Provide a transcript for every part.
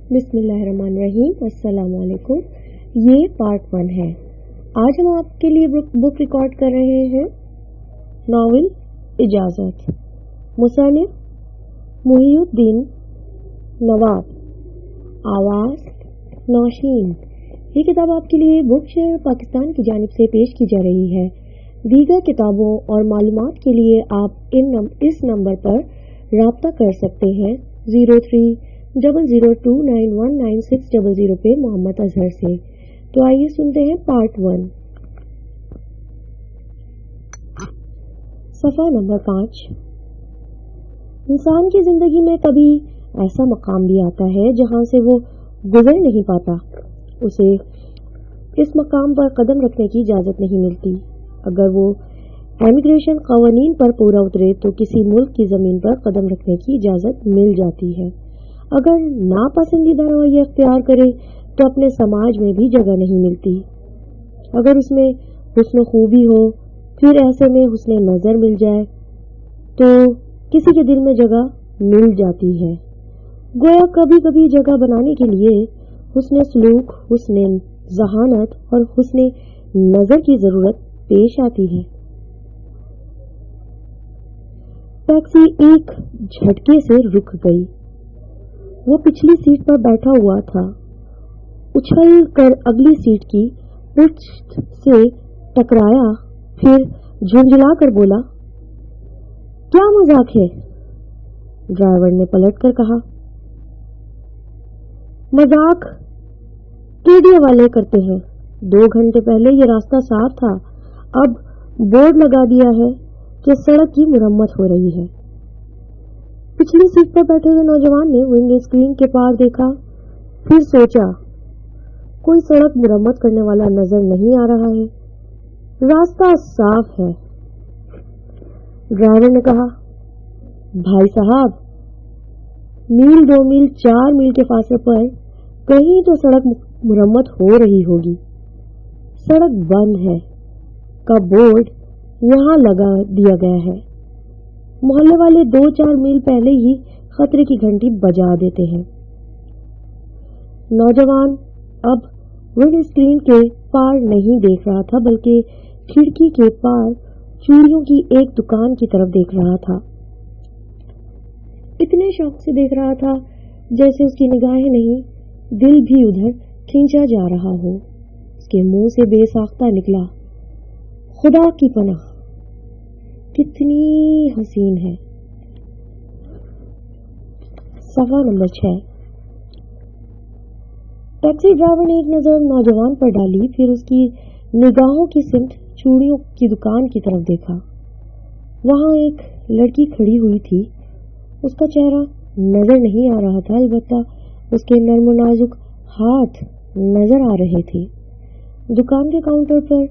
बिस्मिल्लाहिर्रहमानिर्रहीम। अस्सलाम वालेकुम। ये पार्ट 1 है। आज हम आपके लिए बुक रिकॉर्ड कर रहे हैं नावल इजाज़त, मुसन्निफ मुहिउद्दीन नवाब, आवाज़ नौशीन। ये किताब आपके लिए बुक शेयर पाकिस्तान की जानिब से पेश की जा रही है। दीगर किताबों और मालूमात के लिए आप इस नंबर पर राब्ता कर सकते हैं 0300291960 पे मोहम्मद अजहर से। तो आइए सुनते हैं पार्ट 1। सफ़ा नंबर 5। इंसान की जिंदगी में कभी ऐसा मकाम भी आता है जहां से वो गुजर नहीं पाता। उसे इस मकाम पर कदम रखने की इजाजत नहीं मिलती। अगर वो इमिग्रेशन कवानीन पर पूरा उतरे तो किसी मुल्क की जमीन पर कदम रखने की इजाजत मिल जाती है। अगर नापसंदीदा रवैया अख्तियार करे तो अपने समाज में भी जगह नहीं मिलती। अगर उसमें हुस्न खूबी हो, फिर ऐसे में हुस्न नजर मिल जाए तो किसी के दिल में जगह मिल जाती है। गोया कभी कभी जगह बनाने के लिए हुस्न सलूक, हुस्न ज़हानत और हुस्न नजर की जरूरत पेश आती है। टैक्सी एक झटके से रुक गई। वो पिछली सीट पर बैठा हुआ था। उछल कर अगली सीट की पृष्ठ से टकराया, फिर झुंझला कर बोला, क्या मजाक है? ड्राइवर ने पलट कर कहा, मजाक केडिया वाले करते हैं। 2 घंटे पहले ये रास्ता साफ था, अब बोर्ड लगा दिया है कि सड़क की मुरम्मत हो रही है। पिछली सीट पर बैठे हुए नौजवान ने विंडो स्क्रीन के पार देखा, फिर सोचा कोई सड़क मुरम्मत करने वाला नजर नहीं आ रहा है, रास्ता साफ है। ड्राइवर ने कहा, भाई साहब, मील 2 मील 4 मील के फासले पर कहीं तो सड़क मुरम्मत हो रही होगी। सड़क बंद है का बोर्ड यहाँ लगा दिया गया है। मोहल्ले वाले 2-4 मील पहले ही खतरे की घंटी बजा देते हैं। नौजवान अब विंड स्क्रीन के पार नहीं देख रहा था, बल्कि खिड़की के पार चूड़ियों की एक दुकान की तरफ देख रहा था। इतने शौक से देख रहा था जैसे उसकी निगाहें नहीं, दिल भी उधर खींचा जा रहा हो। उसके मुंह से बेसाख्ता निकला, खुदा की पनाह, कितनी हसीन है। सफ़ा नंबर 6। टैक्सी ड्राइवर ने एक नजर नौजवान पर डाली, फिर उसकी निगाहों की सिमत चूड़ियों की दुकान की तरफ देखा। वहां एक लड़की खड़ी हुई थी। उसका चेहरा नजर नहीं आ रहा था, अलबत्ता उसके नर्म नाजुक हाथ नजर आ रहे थे। दुकान के काउंटर पर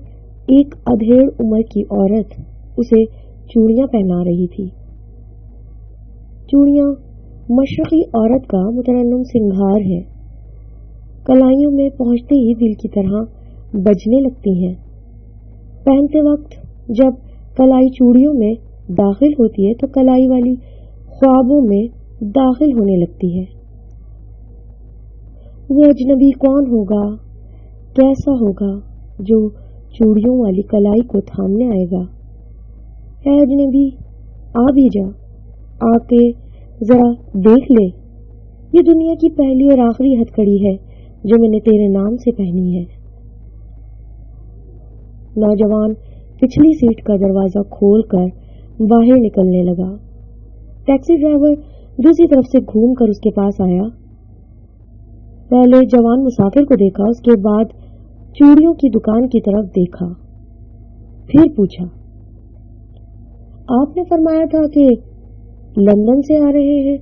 एक अधेड़ उम्र की औरत उसे चूड़ियां पहना रही थी। चूड़ियां मशरकी औरत का मुतरन्नुम सिंगार है। कलाइयों में पहुंचते ही दिल की तरह बजने लगती हैं। पहनते वक्त जब कलाई चूड़ियों में दाखिल होती है तो कलाई वाली ख्वाबों में दाखिल होने लगती है। वो अजनबी कौन होगा, कैसा होगा जो चूड़ियों वाली कलाई को थामने आएगा? है अजनबी, आ भी जा, आके जरा देख ले, ये दुनिया की पहली और आखिरी हथकड़ी है जो मैंने तेरे नाम से पहनी है। नौजवान पिछली सीट का दरवाजा खोलकर बाहर निकलने लगा। टैक्सी ड्राइवर दूसरी तरफ से घूमकर उसके पास आया। पहले जवान मुसाफिर को देखा, उसके बाद चूड़ियों की दुकान की तरफ देखा, फिर पूछा, आपने फरमाया था कि लंदन से आ रहे हैं?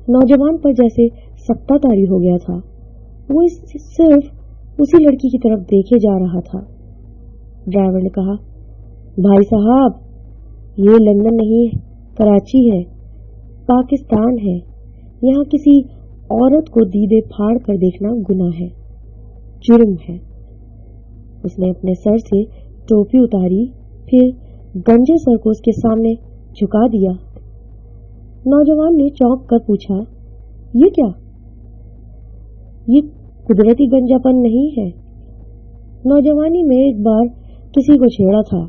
नौजवान पर जैसे सख्ता तारी हो गया था। वो सिर्फ उसी लड़की की तरफ देखे जा रहा था। ड्राइवर ने कहा, भाई साहब, ये लंदन नहीं, कराची है, पाकिस्तान है। यहाँ किसी औरत को दीदे फाड़ कर देखना गुनाह है, जुर्म है। उसने अपने सर से टोपी उतारी, फिर गंजे सर को उसके सामने झुका दिया। नौजवान ने चौंक कर पूछा, یہ کیا؟ یہ قدرتی گنجاپن نہیں ہے. نوجوانی میں ایک بار کسی کو چھیڑا تھا،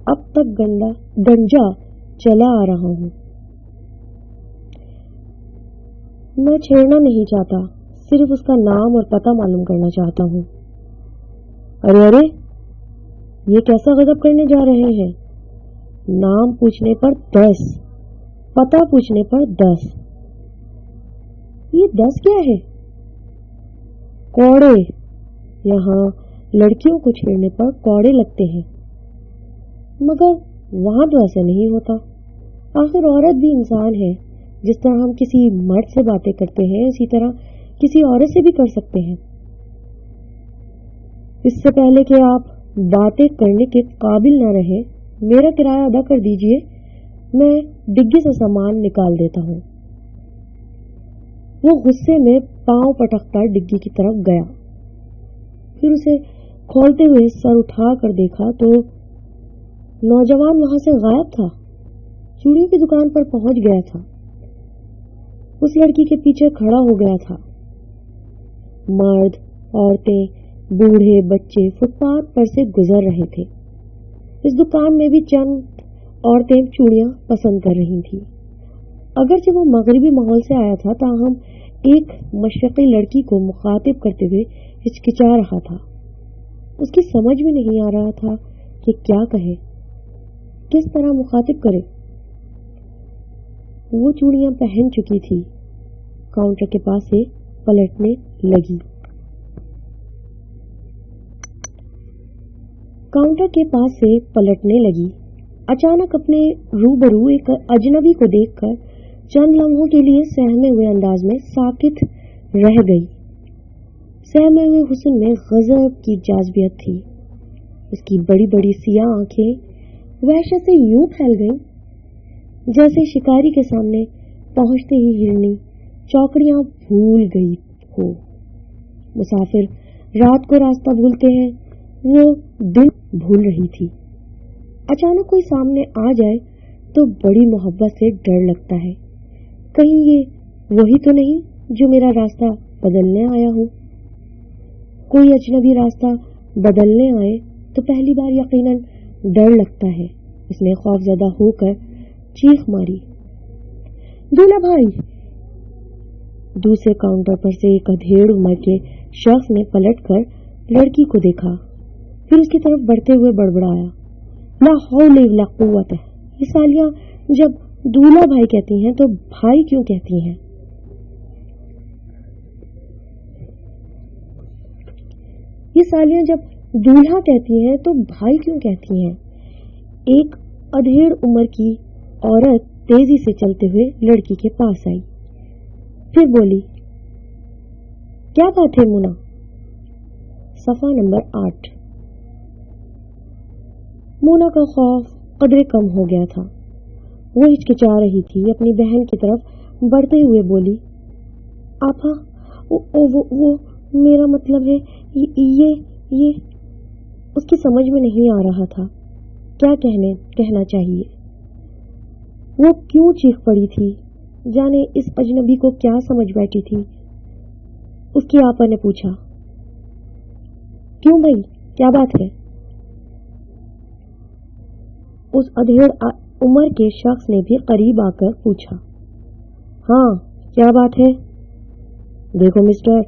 اب تک گنجا چلا آ رہا ہوں. میں چھیڑنا نہیں چاہتا، صرف اس کا نام اور پتہ معلوم کرنا چاہتا ہوں. ارے یہ کیسا غضب کرنے جا رہے ہیں؟ نام پوچھنے پر 10، پتہ پوچھنے پر 10. یہ 10 کیا ہے؟ کوڑے. یہاں لڑکیوں کو چھیڑنے پر کوڑے لگتے ہیں، مگر وہاں تو ایسا نہیں ہوتا. آخر عورت بھی انسان ہے. جس طرح ہم کسی مرد سے باتیں کرتے ہیں اسی طرح کسی عورت سے بھی کر سکتے ہیں. اس سے پہلے کہ آپ باتیں کرنے کے قابل نہ رہے، میرا کرایہ ادا کر دیجئے، میں ڈگی سے سامان نکال دیتا ہوں. وہ غصے میں پاؤں پٹکتا ڈگی کی طرف گیا. پھر اسے کھولتے ہوئے سر اٹھا کر دیکھا تو نوجوان وہاں سے غائب تھا. چوڑی کی دکان پر پہنچ گیا تھا. اس لڑکی کے پیچھے کھڑا ہو گیا تھا. مرد، عورتیں، بوڑھے، بچے فٹ پاتھ پر سے گزر رہے تھے. اس دکان میں بھی چند عورتیں چوڑیاں پسند کر رہی تھیں. اگرچہ وہ مغربی ماحول سے آیا تھا تاہم ایک مشرقی لڑکی کو مخاطب کرتے ہوئے ہچکچا رہا تھا. اس کی سمجھ میں نہیں آ رہا تھا کہ کیا کہے، کس طرح مخاطب کرے. وہ چوڑیاں پہن چکی تھی. کاؤنٹر کے پاس سے پلٹنے لگی. اچانک اپنے روبرو ایک اجنبی کو دیکھ کر چند لمحوں کے لیے سہمے ہوئے انداز میں ساکت رہ گئی. سہمے ہوئے حسن میں غضب کی جاذبیت تھی. اس کی بڑی بڑی سیاہ آنکھیں وحشت سے یوں پھیل گئیں جیسے شکاری کے سامنے پہنچتے ہی ہرنی چوکڑیاں بھول گئی ہو. مسافر رات کو راستہ بھولتے ہیں، وہ دن بھول رہی تھی. اچانک کوئی سامنے آ جائے تو بڑی محبت سے ڈر لگتا ہے، کہیں یہ وہی تو نہیں جو میرا راستہ بدلنے آیا ہو. کوئی اجنبی راستہ بدلنے آئے تو پہلی بار یقیناً ڈر لگتا ہے. اس نے خوف زدہ ہو کر چیخ ماری، دولہا بھائی! دوسرے کاؤنٹر پر سے ایک ادھیڑ عمر کے شخص نے پلٹ کر لڑکی کو دیکھا، پھر اس کی طرف بڑھتے ہوئے بڑبڑایا، لا حول ولا قوت. یہ سالیاں جب دولہا بھائی کہتی ہیں تو بھائی کیوں کہتی ہیں؟ یہ سالیاں جب دولہا کہتی ہیں تو بھائی کیوں کہتی ہیں؟ ایک ادھیڑ عمر کی عورت تیزی سے چلتے ہوئے لڑکی کے پاس آئی، پھر بولی، کیا بات ہے مونا؟ صفحہ نمبر 8. مونا کا خوف قدرے کم ہو گیا تھا. وہ ہچکچا رہی تھی. اپنی بہن کی طرف بڑھتے ہوئے بولی، آپا وہ میرا مطلب ہے یہ اس کی سمجھ میں نہیں آ رہا تھا کیا کہنا چاہیے. وہ کیوں چیخ پڑی تھی، جانے اس اجنبی کو کیا سمجھ بیٹھی تھی. اس کی آپا نے پوچھا، کیوں بھائی کیا بات ہے؟ اس ادھیڑ عمر کے شخص نے بھی قریب آ کر پوچھا، ہاں کیا بات ہے؟ دیکھو مسٹر،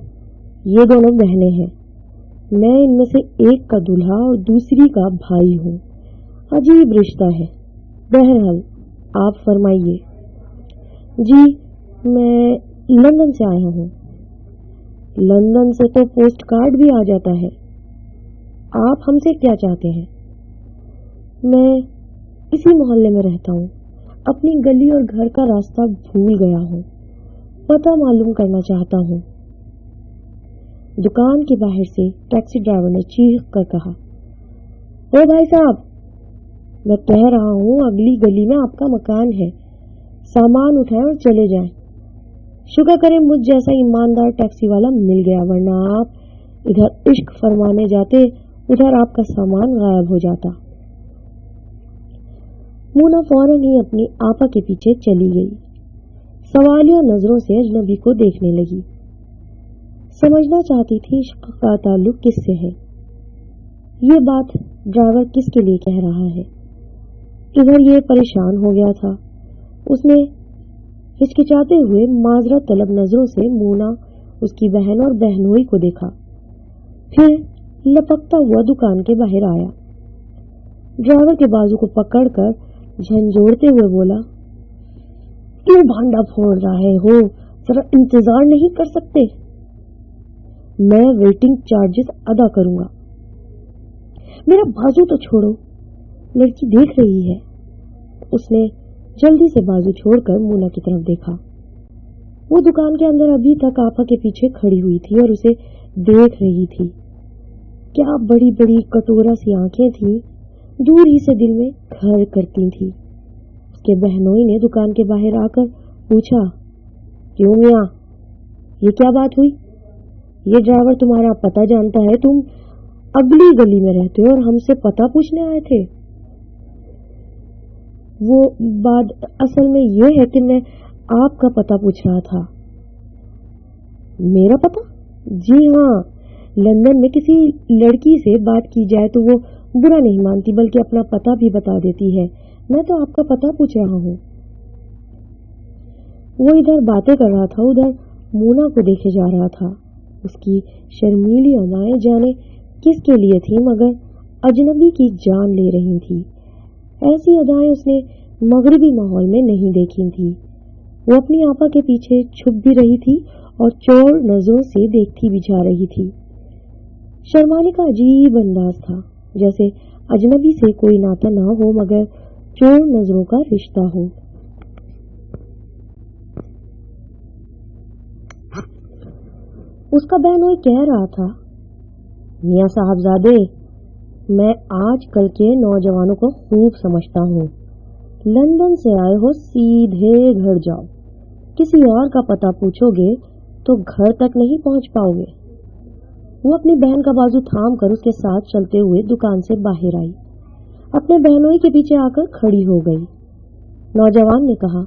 یہ دونوں بہنیں ہیں. میں ان میں سے ایک کا دولہا اور دوسری کا بھائی ہوں. عجیب رشتہ ہے. بہرحال آپ فرمائیے. جی میں لندن سے آیا ہوں. لندن سے تو پوسٹ کارڈ بھی آ جاتا ہے. آپ ہم سے کیا چاہتے ہیں؟ میں اسی محلے میں رہتا ہوں. اپنی گلی اور گھر کا راستہ بھول گیا ہوں. پتہ معلوم کرنا چاہتا ہوں. دکان کے باہر سے ٹیکسی ڈرائیور نے چیخ کر کہا، او بھائی صاحب، میں کہہ رہا ہوں اگلی گلی میں آپ کا مکان ہے. سامان اٹھائیں اور چلے جائیں. شکر کریں مجھ جیسا ایماندار ٹیکسی والا مل گیا، ورنہ آپ ادھر عشق فرمانے جاتے، ادھر آپ کا سامان غائب ہو جاتا. مونا فوراً ہی اپنی آپا کے پیچھے چلی گئی. सवालिया नजरों से अजनबी को देखने लगी। समझना चाहती थी इश्क का ताल्लुक किससे है, ये बात ड्राइवर किसके लिए कह रहा है। इधर ये परेशान हो गया था। उसने हिचकिचाते हुए माजरत तलब नजरों से मूना, उसकी बहन और बहनोई को देखा, फिर लपकता हुआ दुकान के बाहर आया। ड्राइवर के बाजू को पकड़कर झंझोड़ते हुए बोला, क्यों भांडा फोड़ रहे हो, जरा इंतजार नहीं कर सकते? मैं वेटिंग चार्जेस अदा करूंगा। मेरा बाजू तो छोड़ो, लड़की देख रही है। उसने जल्दी से बाजू छोड़कर मूना की तरफ देखा। वो दुकान के अंदर अभी तक आपा के पीछे खड़ी हुई थी और उसे देख रही थी। क्या बड़ी बड़ी कटोरा सी आंखें थी, दूर ही से दिल में घर करती थी। उसके बहनोई ने दुकान के बाहर आकर पूछा, क्यों मियां, ये क्या बात हुई? ये ड्राइवर तुम्हारा पता जानता है, तुम अगली गली में रहते हो और हमसे पता पूछने आए थे। वो बात असल में ये है कि मैं आपका पता पूछ रहा था। मेरा पता? जी हाँ, लंदन में किसी लड़की से बात की जाए तो वो बुरा नहीं मानती, बल्कि अपना पता भी बता देती है। मैं तो आपका पता पूछ रहा हूँ। वो इधर बातें कर रहा था, उधर मूना को देखे जा रहा था। उसकी शर्मीली अदाएं जाने किसके लिए थी, मगर अजनबी की जान ले रही थी। ऐसी अदाएं उसने मगरिबी माहौल में नहीं देखी थी। वो अपनी आपा के पीछे छुप भी रही थी और चोर नजरों से देखती भी जा रही थी। शर्माने का अजीब अंदाज था, जैसे अजनबी से कोई नाता ना हो मगर चोर नजरों का रिश्ता हो। उसका बहनोई कह रहा था, मियां साहबजादे, मैं आजकल के नौजवानों को खूब समझता हूँ। लंदन से आए हो, सीधे घर जाओ। किसी और का पता पूछोगे तो घर तक नहीं पहुंच पाओगे। वो अपनी बहन का बाजू थाम कर उसके साथ चलते हुए दुकान से बाहर आई। अपने बहनोई के पीछे आकर खड़ी हो गई। नौजवान ने कहा,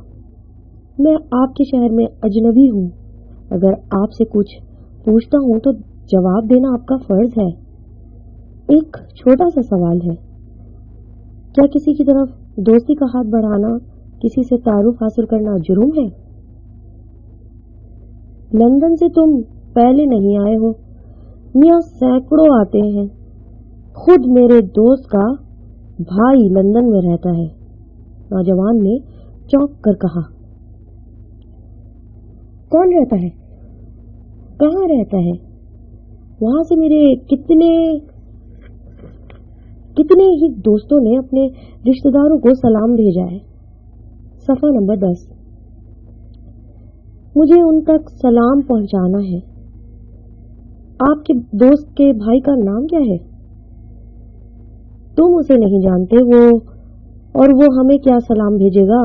मैं आपके शहर में अजनबी हूँ। अगर आपसे कुछ पूछता हूँ तो जवाब देना आपका फर्ज है। एक छोटा सा सवाल है, क्या किसी की तरफ दोस्ती का हाथ बढ़ाना, किसी से तारुफ हासिल करना जुर्म है? लंदन से तुम पहले नहीं आए हो, मियां सैकड़ों आते हैं। खुद मेरे दोस्त का भाई लंदन में रहता है। नौजवान ने चौंक कर कहा, कौन रहता है? कहाँ रहता है? वहां से मेरे कितने ही दोस्तों ने अपने रिश्तेदारों को सलाम भेजा है। सफा नंबर 10। मुझे उन तक सलाम पहुंचाना है। आपके दोस्त के भाई का नाम क्या है? तुम उसे नहीं जानते, वो हमें क्या सलाम भेजेगा?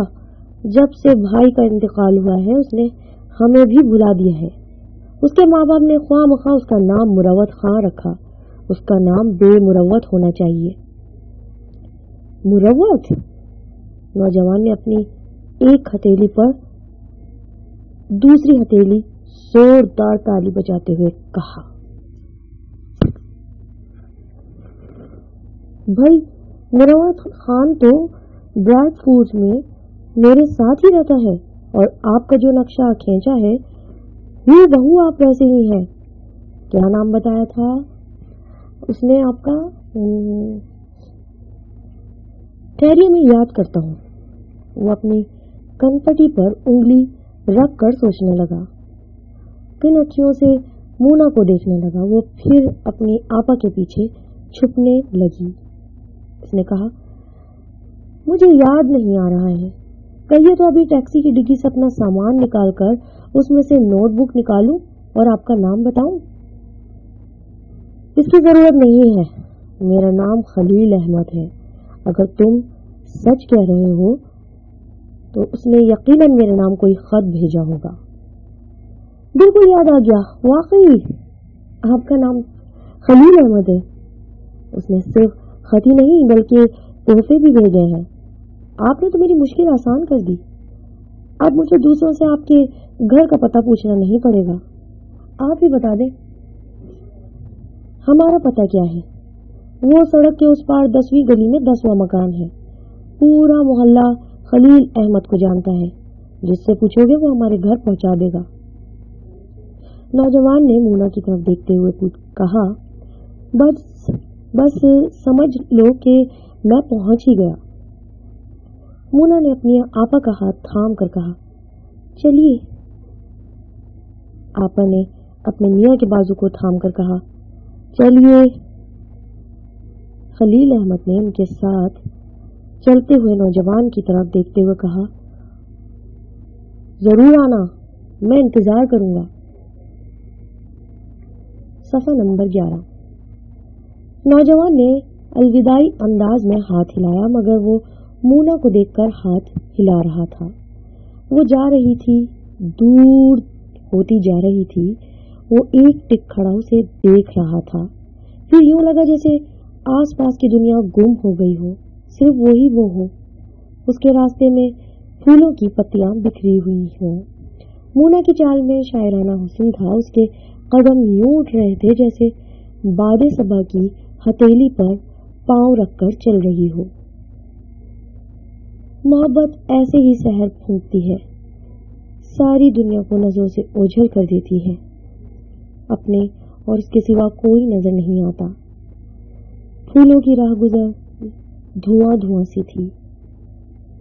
जब से भाई का इंतकाल हुआ है उसने हमें भी भुला दिया है। उसके माँ बाप ने ख्वामखा उसका नाम मुरव्वत खां रखा। उसका नाम बेमुरव्वत होना चाहिए। मुरव्वत? नौजवान ने अपनी एक हथेली पर दूसरी हथेली जोरदार ताली बजाते हुए कहा, भाई मुरव्वत खान तो ब्राइट फूड्स में मेरे साथ ही रहता है और आपका जो नक्शा खींचा है ये बहू आप वैसे ही हैं। क्या नाम बताया था उसने आपका? ठहरिए मैं याद करता हूँ। वो अपनी कनपटी पर उंगली रख कर सोचने लगा। किन अखियों से मूना को देखने लगा। वो फिर अपनी आपा के पीछे छुपने लगी। उसने कहा, मुझे याद नहीं आ रहा है। कहिए तो अभी टैक्सी की डिग्गी से अपना सामान निकालकर उसमें से नोटबुक निकालूं और आपका नाम बताऊं? इसकी जरूरत नहीं है। मेरा नाम खलील अहमद है। अगर तुम सच कह रहे हो तो उसने यकीनन मेरे नाम कोई खत भेजा होगा। बिल्कुल याद आ गया, वाकई आपका नाम खलील अहमद है। उसने सिर्फ खत ही नहीं बल्कि तोहफे भी भेजे हैं। आपने तो मेरी मुश्किल आसान कर दी। अब मुझे दूसरों से आपके घर का पता पूछना नहीं पड़ेगा, आप ही बता दें। हमारा पता क्या है? वो सड़क के उस पार 10वीं गली में 10वां मकान है। पूरा मोहल्ला खलील अहमद को जानता है, जिससे पूछोगे वो हमारे घर पहुंचा देगा। नौजवान ने मूना की तरफ देखते हुए कहा, बस समझ लो कि मैं पहुंच ही गया। मूना ने अपनी आपा का हाथ थाम कर कहा, चलिए। आपा ने अपने मियाँ के बाजू को थाम कर कहा, चलिए। खलील अहमद ने उनके साथ चलते हुए नौजवान की तरफ देखते हुए कहा, जरूर आना, मैं इंतजार करूंगा। सफा नंबर 11। नौजवान ने अलविदाई अंदाज में हाथ हिलाया, मगर वो मूना को देखकर हाथ हिला रहा था। वो जा रही थी, दूर होती जा रही थी। वो एक टिक खड़ा उसे देख रहा था। फिर यूं लगा जैसे आसपास की दुनिया गुम हो गई हो, सिर्फ वही वो हो। उसके रास्ते में फूलों की पत्तियां बिखरी हुई हों। मूना की चाल में शायराना हुस्न था। उसके कदम यूं उठ रहे थे जैसे बादे सबा की हथेली पर पांव रखकर चल रही हो। मोहब्बत ऐसे ही सहर फूंकती है, सारी दुनिया को नजरों से ओझल कर देती है। अपने और इसके सिवा कोई नजर नहीं आता। फूलों की राह गुजर धुआं धुआं सी थी।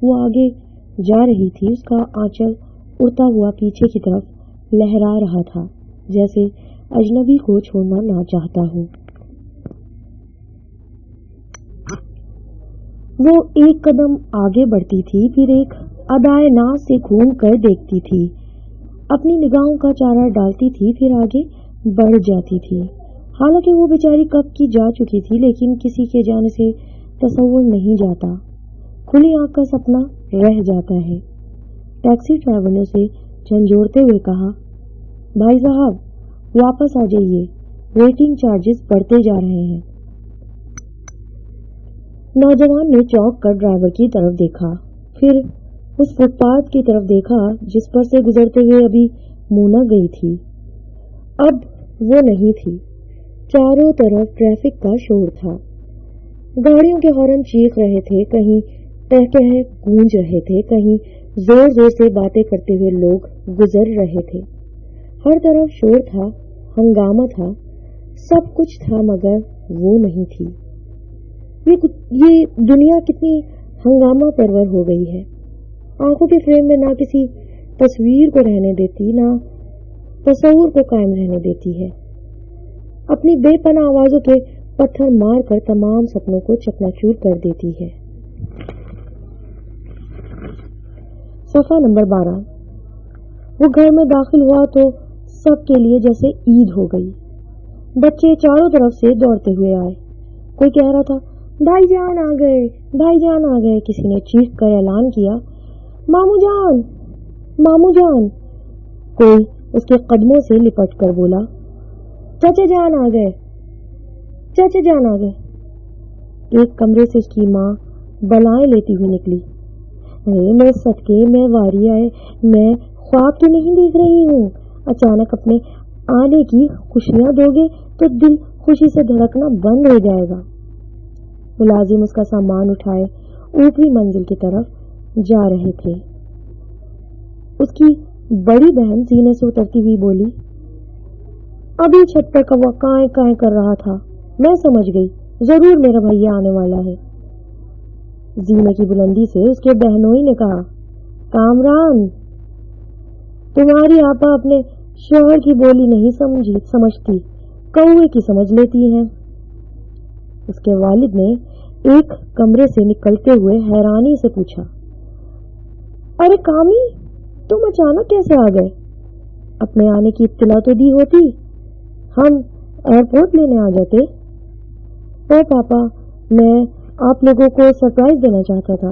वो आगे जा रही थी, उसका आंचल उड़ता हुआ पीछे की तरफ लहरा रहा था, जैसे अजनबी को छोड़ना ना चाहता हो। वो एक कदम आगे बढ़ती थी, फिर एक अदाए नाज से घूम कर देखती थी, अपनी निगाहों का चारा डालती थी, फिर आगे बढ़ जाती थी। हालांकि वो बेचारी कब की जा चुकी थी, लेकिन किसी के जाने से तसव्वुर नहीं जाता। खुली आंख का सपना रह जाता है। टैक्सी ड्राइवर ने उसे झंझोड़ते हुए कहा, भाई साहब वापस आ जाइए, वेटिंग चार्जेस बढ़ते जा रहे हैं। नौजवान ने चौंक कर ड्राइवर की तरफ देखा, फिर उस फुटपाथ की तरफ देखा जिस पर से गुजरते हुए अभी मूना गई थी। अब वो नहीं थी। चारों तरफ ट्रैफिक का शोर था। गाड़ियों के हॉर्न चीख रहे थे, कहीं टहटह गूंज रहे थे, कहीं जोर जोर से बातें करते हुए लोग गुजर रहे थे। हर तरफ शोर था, हंगामा था, सब कुछ था, मगर वो नहीं थी। ये दुनिया कितनी हंगामा परवर हो गई है। आंखों के फ्रेम में ना किसी तस्वीर को रहने देती, ना तस्वुर को कायम रहने देती है। अपनी बेपनाह आवाजों के पत्थर मार कर तमाम सपनों को चकनाचूर कर देती है। सफा नंबर 12। वो घर में दाखिल हुआ तो सबके लिए जैसे ईद हो गई। बच्चे चारों तरफ से दौड़ते हुए आए। कोई कह रहा था, भाईजान आ गए, भाईजान आ गए। किसी ने चीख कर ऐलान किया, मामू जान, मामू जान। कोई उसके कदमों से लिपट कर बोला, चाचा जान आ गए, चाचा जान आ गए। एक कमरे से उसकी माँ बलाएं लेती हुई निकली। अरे मैं सदके, मैं वारी आए, मैं ख्वाब तो नहीं देख रही हूँ। अचानक अपने आने की खुशियां दोगे तो दिल खुशी से धड़कना बंद हो जाएगा। मुलाजिम उसका सामान उठाए ऊपरी मंजिल की तरफ जा रहे थे। उसकी बड़ी बहन सीने से उतरती हुई बोली, अभी छत पर कौवा काएं काएं कर रहा था, मैं समझ गई, जरूर मेरा भैया आने वाला है। जीने की बुलंदी से उसके बहनोई ने कहा, कामरान, तुम्हारी आपा अपने शोहर की बोली नहीं समझती, कौवे की समझ लेती है। उसके वालिद ने एक कमरे से निकलते हुए हैरानी से पूछा, अरे कामी, तुम अचानक कैसे आ गए? अपने आने की इत्तला तो दी होती, हम एयरपोर्ट लेने आ जाते। ओ पापा, मैं आप लोगों को सरप्राइज देना चाहता था।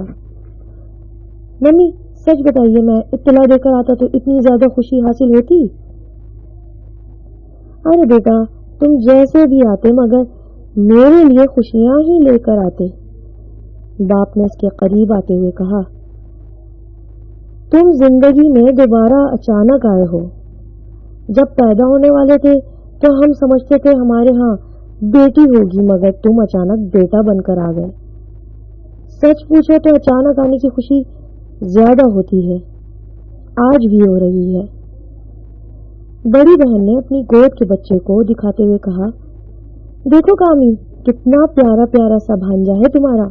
मम्मी सच बताइए, मैं इत्तला देकर आता तो इतनी ज्यादा खुशी हासिल होती? अरे बेटा, तुम जैसे भी आते मगर मेरे लिए खुशियां ही लेकर आते। बाप ने उसके करीब आते हुए कहा, تم زندگی میں دوبارہ اچانک آئے ہو. جب پیدا ہونے والے تھے تو ہم سمجھتے تھے ہمارے ہاں بیٹی ہوگی، مگر تم اچانک بیٹا بن کر آ گئے. سچ پوچھو تو اچانک آنے کی خوشی زیادہ ہوتی ہے. آج بھی ہو رہی ہے. بڑی بہن نے اپنی گود کے بچے کو دکھاتے ہوئے کہا، دیکھو کامی، کتنا پیارا پیارا سا بھانجا ہے تمہارا.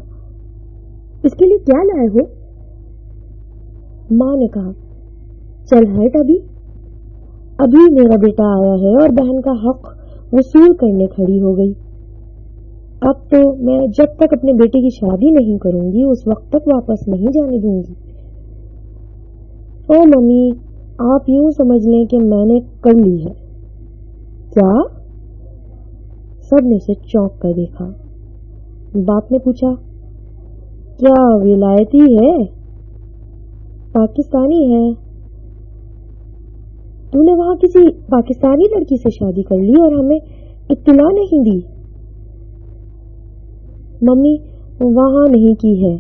اس کے لیے کیا لائے ہو؟ ماں نے کہا، چل ہٹ، ابھی میرا بیٹا آیا ہے اور بہن کا حق وصول کرنے کھڑی ہو گئی. اب تو میں جب تک اپنے بیٹے کی شادی نہیں کروں گی اس وقت تک واپس نہیں جانے دوں گی. او ممی، آپ یوں سمجھ لیں کہ میں نے کر لی ہے. کیا؟ سب نے سے چونک کر دیکھا. باپ نے پوچھا، کیا ولایتی ہے؟ پاکستانی ہے. تو نے وہاں کسی پاکستانی لڑکی سے شادی کر لی اور ہمیں اطلاع نہیں دی؟ ممی، وہاں نہیں کی ہے.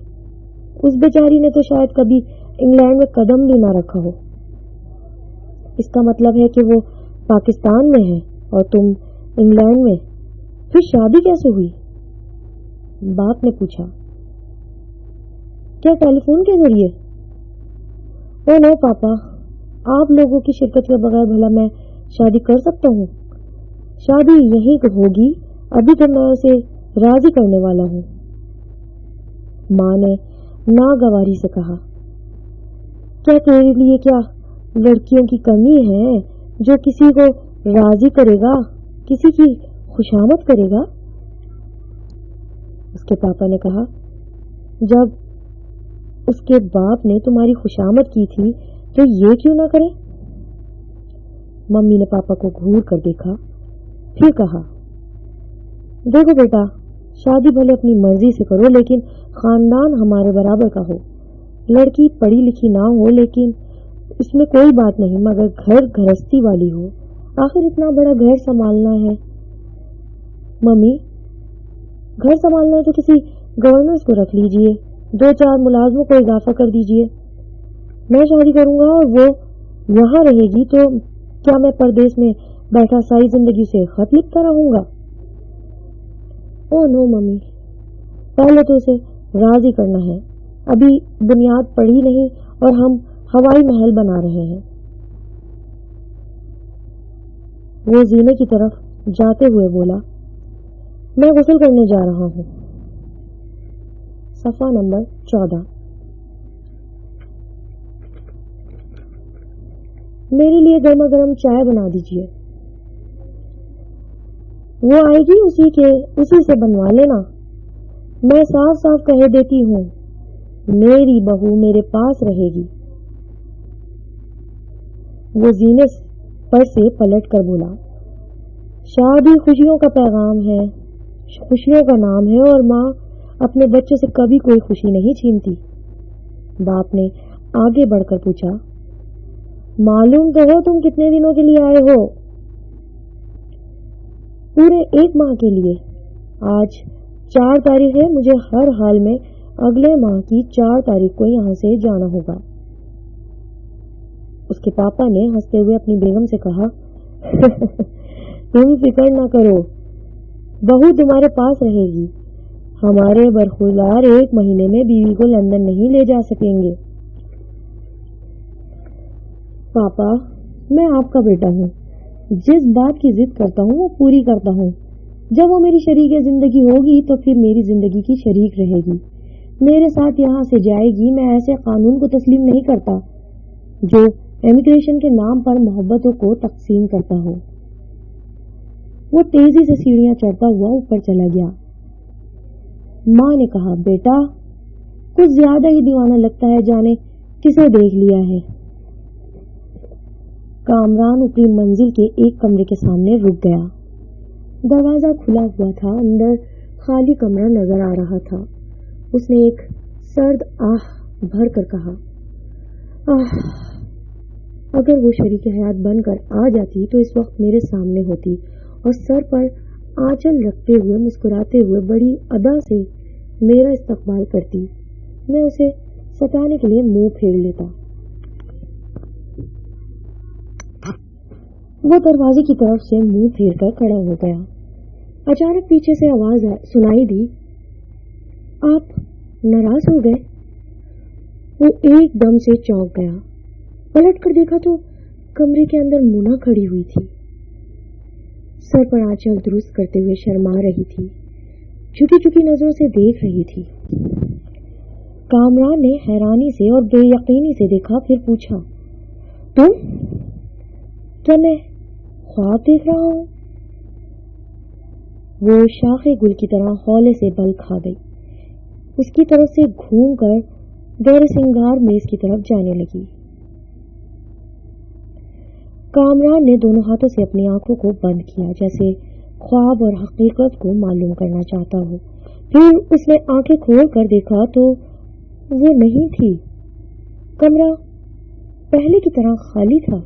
اس بیچاری نے تو شاید کبھی انگلینڈ میں قدم بھی نہ رکھا ہو. اس کا مطلب ہے کہ وہ پاکستان میں ہے اور تم انگلینڈ میں. پھر شادی کیسے ہوئی؟ باپ نے پوچھا. کیا ٹیلی فون کے ذریعے؟ او نو پاپا، آپ لوگوں کی شرکت کے بغیر بھلا میں شادی کر سکتا ہوں؟ شادی یہیں ہوگی، ابھی تو میں اسے راضی کرنے والا ہوں. ماں نے ناگواری سے کہا، کیا تیرے لیے کیا لڑکیوں کی کمی ہے جو کسی کو راضی کرے گا، کسی کی خوشامد کرے گا؟ اس کے پاپا نے کہا، جب اس کے باپ نے تمہاری خوشامد کی تھی تو یہ کیوں نہ کرے؟ ممی نے پاپا کو گھور کر دیکھا، پھر کہا، دیکھو بیٹا، شادی بھلے اپنی مرضی سے کرو لیکن خاندان ہمارے برابر کا ہو. لڑکی پڑھی لکھی نہ ہو لیکن اس میں کوئی بات نہیں، مگر گھر گھرستی والی ہو. آخر اتنا بڑا گھر سنبھالنا ہے. ممی، گھر سنبھالنا ہے تو کسی گورننس کو رکھ لیجئے، 2-4 ملازموں کو اضافہ کر دیجئے. میں شادی کروں گا اور وہ یہاں رہے گی تو کیا میں پردیس میں بیٹھا ساری زندگی سے خط لکھتا رہوں گا؟ او نو ممی، پہلے تو اسے راضی کرنا ہے. ابھی بنیاد پڑی نہیں اور ہم ہوائی محل بنا رہے ہیں. وہ زینے کی طرف جاتے ہوئے بولا، میں غسل کرنے جا رہا ہوں. صفحہ نمبر 14. میرے لیے گرما گرم چائے بنا دیجیے. وہ آئے گی اسی سے بنوا لینا. میں صاف صاف کہہ دیتی ہوں، میری بہو میرے پاس رہے گی. وہ زینے پر سے پلٹ کر بولا، شادی خوشیوں کا پیغام ہے، خوشیوں کا نام ہے اور ماں اپنے بچے سے کبھی کوئی خوشی نہیں چھینتی. باپ نے آگے بڑھ کر پوچھا، معلوم تو ہو تم کتنے دنوں کے لیے آئے ہو؟ پورے 1 ماہ کے لیے. آج 4 تاریخ ہے، مجھے ہر حال میں اگلے ماہ کی 4 تاریخ کو یہاں سے جانا ہوگا. اس کے پاپا نے ہنستے ہوئے اپنی بیگم سے کہا، تم فکر نہ کرو، بہو تمہارے پاس رہے گی. ہمارے برخوردار 1 مہینے میں بیوی کو لندن نہیں لے جا سکیں گے. پاپا، میں آپ کا بیٹا ہوں، جس بات کی ضد کرتا ہوں وہ پوری کرتا ہوں. جب وہ میری شریک زندگی ہوگی تو پھر میری زندگی کی شریک رہے گی، میرے ساتھ یہاں سے جائے گی. میں ایسے قانون کو تسلیم نہیں کرتا جو امیگریشن کے نام پر محبتوں کو تقسیم کرتا ہو. وہ تیزی سے سیڑھیاں چڑھتا ہوا اوپر چلا گیا. ماں نے کہا، بیٹا کچھ زیادہ ہی دیوانہ لگتا ہے، جانے کسے دیکھ لیا ہے. کامران اوپری منزل کے ایک کمرے کے سامنے رک گیا. دروازہ کھلا ہوا تھا، اندر خالی کمرہ نظر آ رہا تھا. اس نے ایک سرد آہ بھر کر کہا، اگر وہ شریک حیات بن کر آ جاتی تو اس وقت میرے سامنے ہوتی اور سر پر آنچل رکھتے ہوئے مسکراتے ہوئے بڑی ادا سے میرا استقبال کرتی. میں اسے ستانے کے لیے منہ پھیر لیتا. वो दरवाजे की तरफ से मुंह फेर कर खड़ा हो गया। अचानक पीछे से आवाज सुनाई दी, आप नाराज हो गए? वो एकदम से चौंक गया। पलट कर देखा तो कमरे के अंदर मुना खड़ी हुई थी। सर पर आंचल दुरुस्त करते हुए शर्मा रही थी, झुकी झुकी नजरों से देख रही थी। कामरान ने हैरानी से और बेयकीनी से देखा, फिर पूछा, तुम? क्या मैं ख्वाब देख रहा हूं? वो शाखे गुल की तरह हौले से बल खा गई। उसकी तरफ से घूम कर गैर सिंगार मेज की तरफ जाने लगी। कामरान ने दोनों हाथों से अपनी आंखों को बंद किया, जैसे ख्वाब और हकीकत को मालूम करना चाहता हो। फिर उसने आंखें खोल कर देखा तो वो नहीं थी। कमरा पहले की तरह खाली था।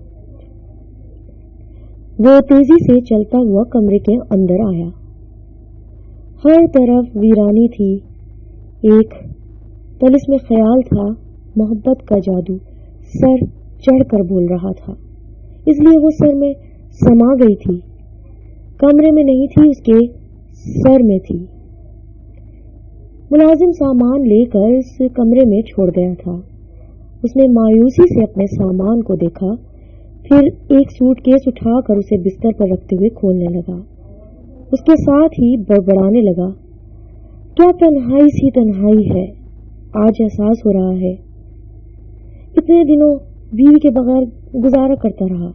वो तेजी से चलता हुआ कमरे के अंदर आया। हर तरफ वीरानी थी। एक तलिस्म ख्याल था, मोहब्बत का जादू सर चढ़कर बोल रहा था, इसलिए वो सर में समा गई थी। कमरे में नहीं थी, उसके सर में थी। मुलाजिम सामान लेकर इस कमरे में छोड़ गया था। उसने मायूसी से अपने सामान को देखा, फिर एक सूटकेस उठाकर उसे बिस्तर पर रखते हुए खोलने लगा। उसके साथ ही बड़बड़ाने लगा, क्या तन्हाई सी तन्हाई है, आज एहसास हो रहा है। इतने दिनों बीवी के बगैर गुजारा करता रहा,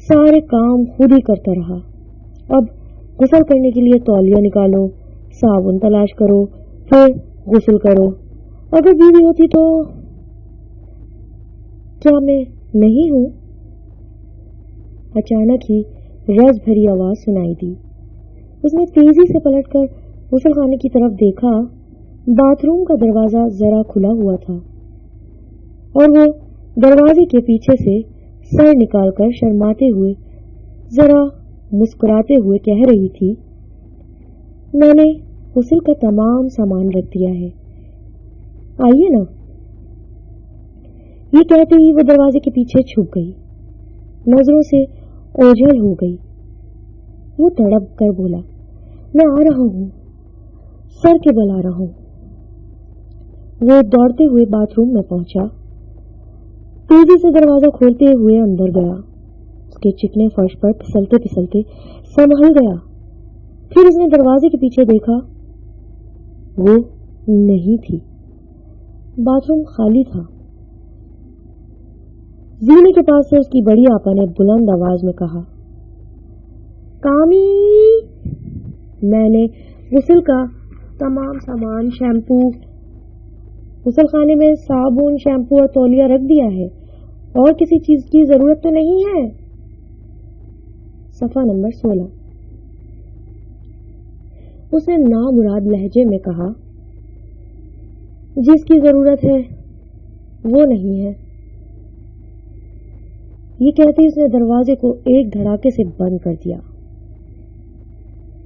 सारे काम खुद ही करता रहा। अब गुस्ल करने के लिए तौलिया निकालो, साबुन तलाश करो, फिर गुस्ल करो। अगर बीवी होती तो क्या मैं नहीं हूं? अचानक ही रस भरी आवाज सुनाई दी। उसने तेजी से पलटकर गुस्लखाने की तरफ देखा। बाथरूम का दरवाजा जरा खुला हुआ था और वो दरवाजे के पीछे से सर निकालकर शर्माते हुए, जरा मुस्कुराते हुए कह रही थी, मैंने गुस्ल का तमाम सामान रख दिया है, आइए ना। ये कहते ही वो दरवाजे के पीछे छुप गई, नजरों से ओझल हो गई। वो तड़प कर बोला, मैं आ रहा हूं, सर के बल आ रहा हूं। वो दौड़ते हुए बाथरूम में पहुंचा, तेजी से दरवाजा खोलते हुए अंदर गया। उसके चिकने फर्श पर फिसलते फिसलते संभल गया। फिर उसने दरवाजे के पीछे देखा, वो नहीं थी, बाथरूम खाली था। जीने के पास से उसकी बड़ी आपा ने बुलंद आवाज में कहा, कामी। मैंने गुस्ल का तमाम सामान, शैम्पू, गुस्ल खाने में साबुन, शैम्पू और तौलिया रख दिया है, और किसी चीज की जरूरत तो नहीं है। सफा नंबर 16। उसने नामुराद लहजे में कहा, जिसकी जरूरत है वो नहीं है। ये कहते उसने दरवाजे को एक धड़ाके से बंद कर दिया।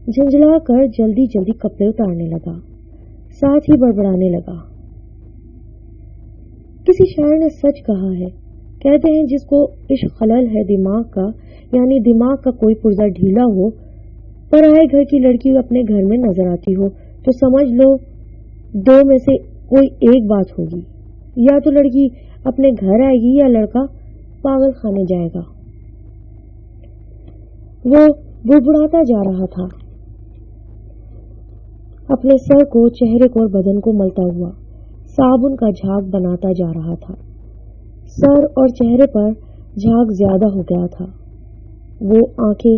झंझला कर जल्दी जल्दी कपड़े उतारने लगा, साथ ही बड़बड़ाने लगा। किसी शायर ने सच कहा है, कहते हैं जिसको इश्क खलल है दिमाग का, यानी दिमाग का कोई पुर्जा ढीला हो, पर आए घर की लड़की अपने घर में नजर आती हो तो समझ लो दो में से कोई एक बात होगी, या तो लड़की अपने घर आएगी या लड़का पागल खाने जाएगा। वो बुड़बुड़ाता जा रहा था, अपने सर को, चेहरे को और बदन को मलता हुआ साबुन का झाग बनाता जा रहा था। सर और चेहरे पर झाग ज्यादा हो गया था। वो आंखें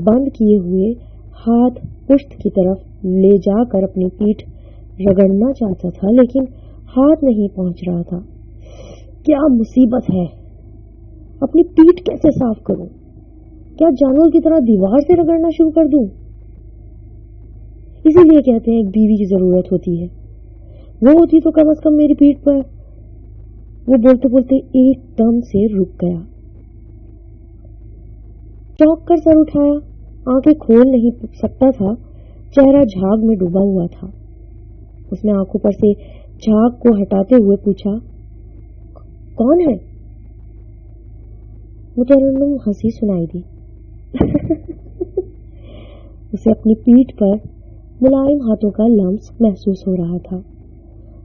बंद किए हुए हाथ पुश्त की तरफ ले जाकर अपनी पीठ रगड़ना चाहता था, लेकिन हाथ नहीं पहुंच रहा था। क्या मुसीबत है, अपनी पीठ कैसे साफ करूं? क्या जानवर की तरह दीवार से रगड़ना शुरू कर दूं? इसीलिए कहते हैं एक बीवी की जरूरत होती है। वो होती तो कम से कम मेरी पीठ पर। वो बोलते बोलते एकदम से रुक गया, चौंक कर सर उठाया, आंखें खोल नहीं सकता था, चेहरा झाग में डूबा हुआ था। उसने आंखों पर से झाग को हटाते हुए पूछा, कौन है? مترنم ہنسی سنائی دی۔ اسے اپنی پیٹھ پر ملائم ہاتھوں کا لمس محسوس ہو رہا تھا۔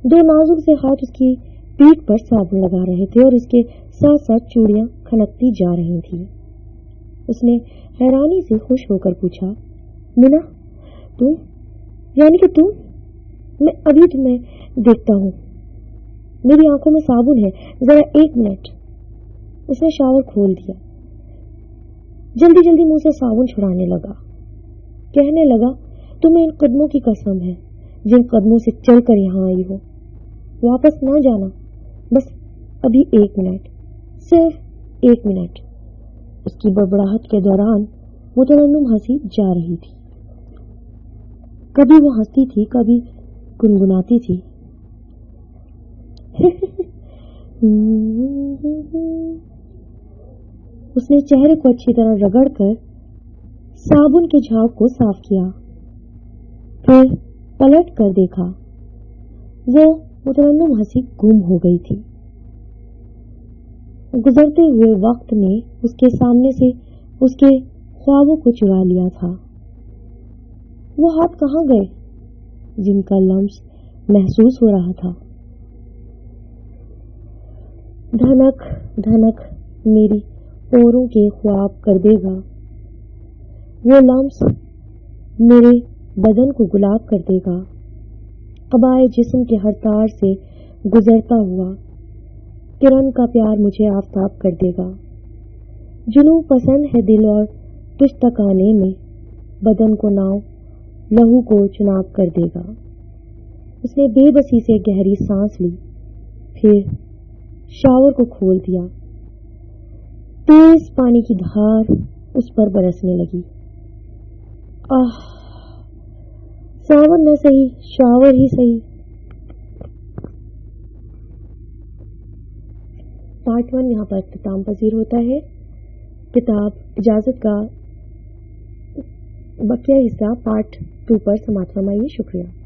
دو نازک سے ہاتھ اس کی پیٹھ پر صابن لگا رہے تھے اور اس کے ساتھ ساتھ چوڑیاں کھنکتی جا رہی تھیں۔ اس نے حیرانی سے خوش ہو کر پوچھا، منا، تم؟ یعنی کہ تم؟ میں ابھی تمہیں دیکھتا ہوں، میری آنکھوں میں صابن ہے، ذرا 1 منٹ۔ اس نے شاور کھول دیا، جلدی جلدی منہ سے صابن چھڑانے لگا، کہنے لگا، تمہیں ان قدموں کی قسم ہے جن قدموں سے چل کر یہاں آئی ہو، واپس نہ جانا، بس ابھی 1 منٹ، صرف 1 منٹ۔ اس کی بڑبڑاہٹ کے دوران مترنم ہنسی جا رہی تھی، کبھی وہ ہنستی تھی، کبھی گنگناتی تھی۔ اس نے چہرے کو اچھی طرح رگڑ کر صابن کے جھاگ کو صاف کیا، پھر پلٹ کر دیکھا، وہ مترنم ہنسی گم ہو گئی تھی۔ گزرتے ہوئے وقت نے اس کے سامنے سے اس کے خوابوں کو چرا لیا تھا۔ وہ ہاتھ کہاں گئے جن کا لمس محسوس ہو رہا تھا؟ دھنک دھنک میری اوروں کے خواب کر دے گا، وہ لمس میرے بدن کو گلاب کر دے گا، قبائے جسم کے ہر تار سے گزرتا ہوا کرن کا پیار مجھے آفتاب کر دے گا۔ جنوں پسند ہے دل اور تجھ تک آنے میں، بدن کو ناؤ لہو کو چناب کر دے گا۔ اس نے بے بسی سے گہری سانس لی، پھر شاور کو کھول دیا۔ تیز پانی کی دھار اس پر برسنے لگی۔ صابن نہ صحیح، شاور ہی صحیح۔ پارٹ 1 یہاں پر اختتام پذیر ہوتا ہے۔ کتاب اجازت کا بقیہ حصہ پارٹ 2 پر سماعت فرمائیے۔ شکریہ۔